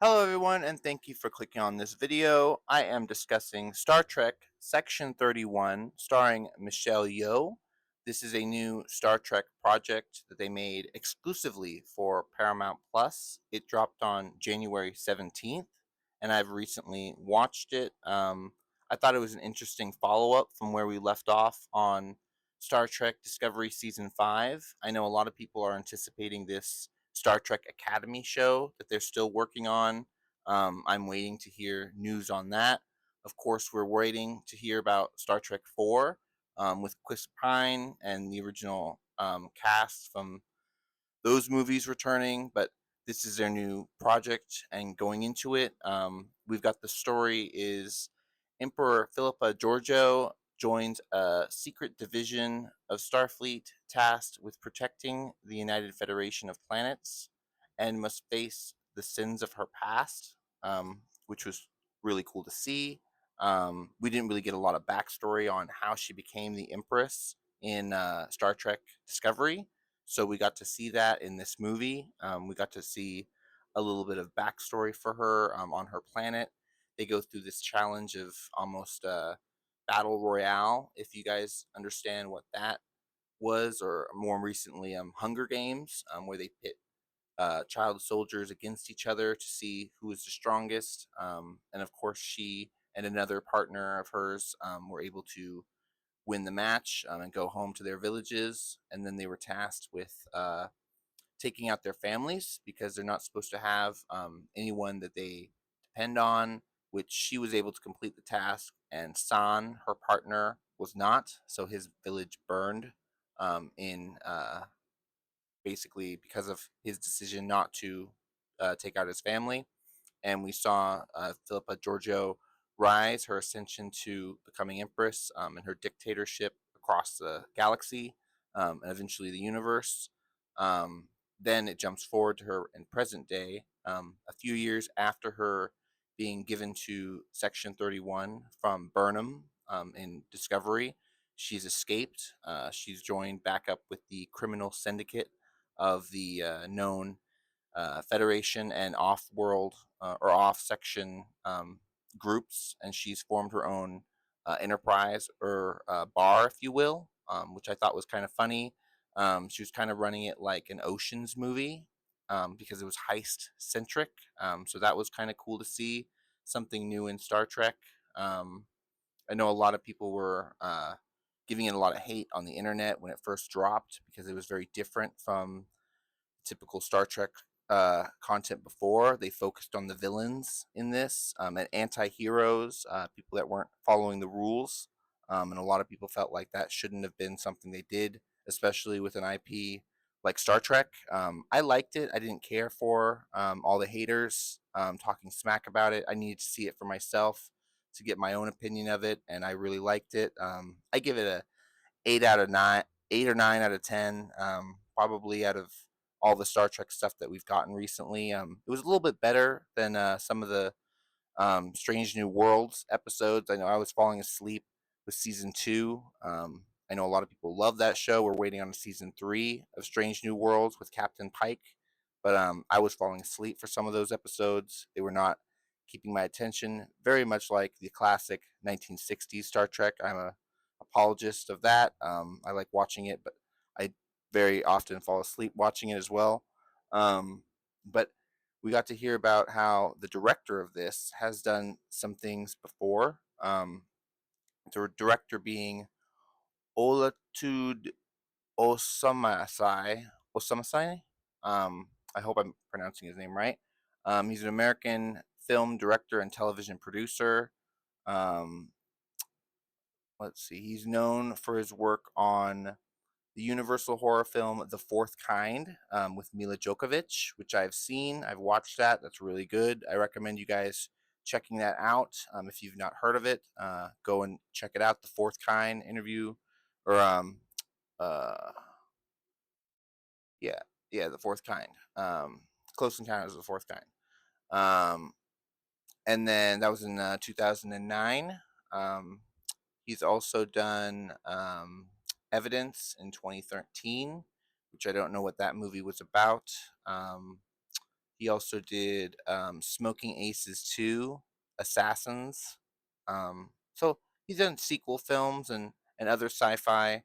Hello everyone and thank you for clicking on this video. I am discussing Star Trek Section 31 starring Michelle Yeoh. This is a new Star Trek project that they made exclusively for Paramount Plus. It dropped on January 17th and I've recently watched it. I thought it was an interesting follow-up from where we left off on Star Trek Discovery Season 5. I know a lot of people are anticipating this Star Trek Academy show that they're still working on. I'm waiting to hear news on that. Of course, we're waiting to hear about Star Trek 4 with Chris Pine and the original cast from those movies returning, but this is their new project. And going into it, we've got the story is Emperor Philippa Georgiou joins a secret division of Starfleet tasked with protecting the United Federation of Planets and must face the sins of her past, which was really cool to see. We didn't really get a lot of backstory on how she became the Empress in Star Trek Discovery, so we got to see that in this movie. We got to see a little bit of backstory for her on her planet. They go through this challenge of almost battle royale, if you guys understand what that was, or more recently, Hunger Games, where they pit child soldiers against each other to see who is the strongest. And of course, she and another partner of hers were able to win the match and go home to their villages. And then they were tasked with taking out their families because they're not supposed to have anyone that they depend on, which she was able to complete the task. And San, her partner, was not. So his village burned in basically because of his decision not to take out his family. And we saw Philippa Georgiou rise, her ascension to becoming empress, and her dictatorship across the galaxy, and eventually the universe. Then it jumps forward to her in present day, a few years after her being given to Section 31 from Burnham in Discovery. She's escaped. She's joined back up with the criminal syndicate of the known Federation and off-world or off-section groups, and she's formed her own enterprise or bar, if you will, which I thought was kind of funny. She was kind of running it like an Ocean's movie because it was heist-centric, so that was kind of cool to see something new in Star Trek. I know a lot of people were giving it a lot of hate on the internet when it first dropped because it was very different from typical Star Trek content before. They focused on the villains in this and anti-heroes, people that weren't following the rules. And a lot of people felt like that shouldn't have been something they did, especially with an IP like Star Trek. I liked it. I didn't care for all the haters talking smack about it. I needed to see it for myself to get my own opinion of it, and I really liked it. I give it a 8 out of 9, 8 or 9 out of 10, probably out of all the Star Trek stuff that we've gotten recently. It was a little bit better than some of the Strange New Worlds episodes. I know I was falling asleep with season 2. I know a lot of people love that show. We're waiting on season 3 of Strange New Worlds with Captain Pike, but I was falling asleep for some of those episodes. They were not keeping my attention, very much like the classic 1960s Star Trek. I'm a apologist of that. I like watching it, but I very often fall asleep watching it as well. But we got to hear about how the director of this has done some things before. The director being Olatude Osamasai. Osamasai? I hope I'm pronouncing his name right. He's an American film director and television producer. Um, let's see. He's known for his work on the Universal horror film The Fourth Kind with Mila Djokovic, which I've seen. I've watched that. That's really good. I recommend you guys checking that out. If you've not heard of it, go and check it out. The Fourth Kind interview, or uh, yeah, yeah, The Fourth Kind. Close Encounters of the Fourth Kind. Um, and then that was in 2009. Um, He's also done Evidence in 2013, which I don't know what that movie was about. He also did Smoking Aces 2, Assassins. So he's done sequel films and other sci-fi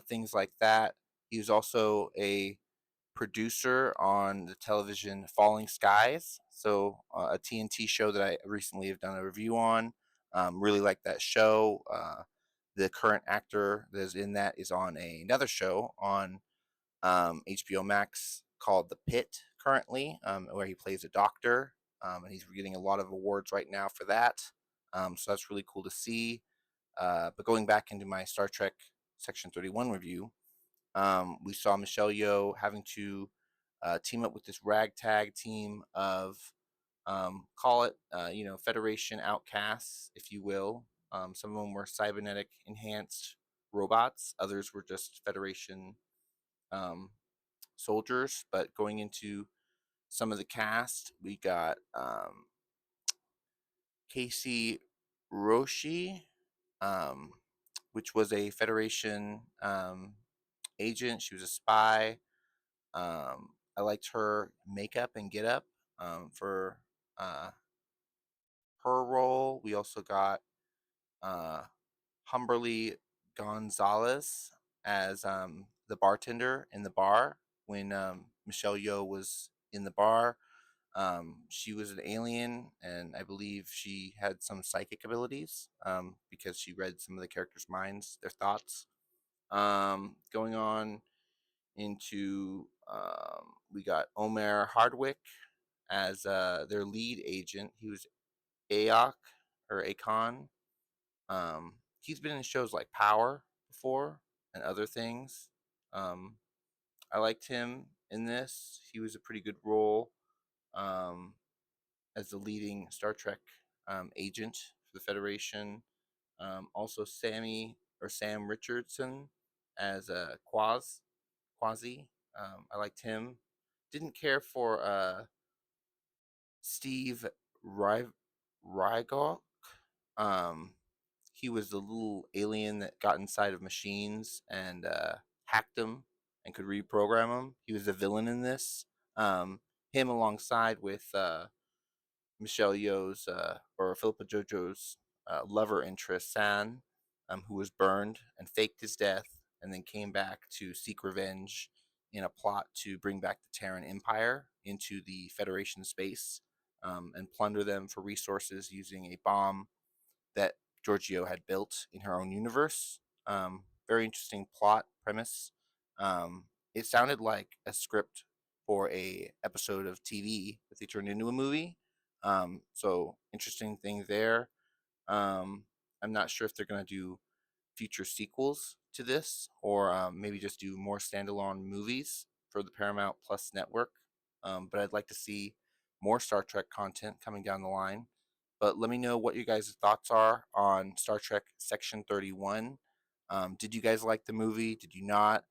things like that. He was also a producer on the television Falling Skies, so a TNT show that I recently have done a review on. Really like that show. The current actor that is in that is on another show on HBO Max called The Pit currently, where he plays a doctor, and he's getting a lot of awards right now for that. So that's really cool to see. But going back into my Star Trek Section 31 review, we saw Michelle Yeoh having to team up with this ragtag team of call it Federation outcasts, if you will. Some of them were cybernetic enhanced robots, others were just Federation um, soldiers. But going into some of the cast, we got Casey Roshi, um, which was a Federation agent. She was a spy. I liked her makeup and get up for uh, her role. We also got uh, Humberly Gonzalez as the bartender in the bar when Michelle Yeoh was in the bar. She was an alien, and I believe she had some psychic abilities because she read some of the characters' minds, their thoughts. Going on into, we got Omer Hardwick as their lead agent. He was Aok or Akon. He's been in shows like Power before and other things. Um, I liked him in this. He was a pretty good role um, as the leading Star Trek agent for the Federation. Also, Sam Richardson as Quasi. I liked him. Didn't care for Steve Rygoff. Um, he was the little alien that got inside of machines and hacked them and could reprogram them. He was a villain in this. Him alongside with Michelle Yeoh's or Philippa Jojo's lover interest, San, who was burned and faked his death and then came back to seek revenge in a plot to bring back the Terran Empire into the Federation space and plunder them for resources using a bomb that Giorgio had built in her own universe. Very interesting plot premise. Um, it sounded like a script for a episode of TV that they turned into a movie. So interesting thing there. Um, I'm not sure if they're gonna do future sequels to this, or maybe just do more standalone movies for the Paramount Plus network. But I'd like to see more Star Trek content coming down the line. But let me know what you guys' thoughts are on Star Trek Section 31. Did you guys like the movie? Did you not?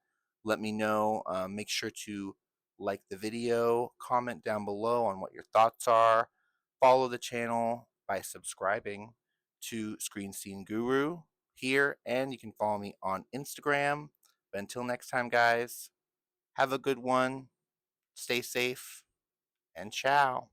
Let me know. Make sure to like the video, comment down below on what your thoughts are. Follow the channel by subscribing to Screen Scene Guru here, and you can follow me on Instagram. But until next time, guys, have a good one, stay safe, and ciao.